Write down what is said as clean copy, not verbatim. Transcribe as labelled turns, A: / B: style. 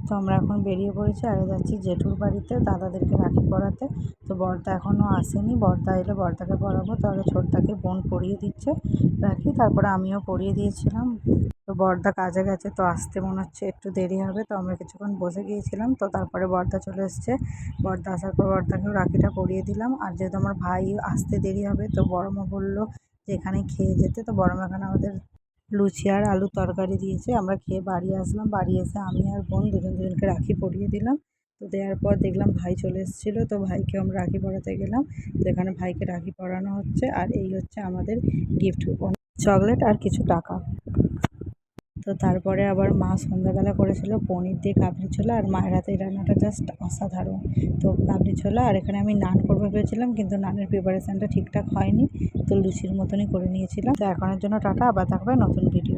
A: তো আমরা এখন বেরিয়ে পড়েছি আর যাচ্ছি জেঠুর বাড়িতে দাদাদেরকে রাখি পরাতে। তো বর্দা এখনও আসেনি, বর্দা এলে বর্দাকে পরাবো। তাহলে ছোটদাকে বোন পরিয়ে দিচ্ছে রাখি, তারপরে আমিও পরিয়ে দিয়েছিলাম। তো বর্দা কাজে গেছে, তো আসতে মনে হচ্ছে একটু দেরি হবে। তো আমরা কিছুক্ষণ বসে গিয়েছিলাম, তো তারপরে বর্দা চলে এসছে। বর্দা আসার পর বর্দাকেও রাখিটা পরিয়ে দিলাম। আর যেহেতু আমার ভাই আসতে দেরি হবে, তো বড় মা বললো যে এখানে খেয়ে যেতে। তো বড় মা এখানে আমাদের লুচি আর আলুর তরকারি দিয়েছে। আমরা খেয়ে বাড়ি আসলাম। বাড়ি এসে আমি আর বোন দুজনকে রাখি পরিয়ে দিলাম। তো দেওয়ার পর দেখলাম ভাই চলে এসেছিলো, তো ভাইকে আমরা রাখি পরাতে গেলাম। তো এখানে ভাইকে রাখি পরানো হচ্ছে। আর এই হচ্ছে আমাদের গিফট, চকলেট আর কিছু টাকা। তো তারপরে আবার মা সন্ধ্যাবেলা করেছিল পনির দিয়ে কাবলি ছোলা, আর মায়ের হাতে এই রান্নাটা জাস্ট অসাধারণ। তো কাবলি ছোলা, আর এখানে আমি নান করবো ভেবেছিলাম, কিন্তু নানের প্রিপারেশানটা ঠিকঠাক হয়নি, তো লুচির মতনই করে নিয়েছিলাম। তো এখনের জন্য টাটা, আবার থাকবে নতুন ভিডিও।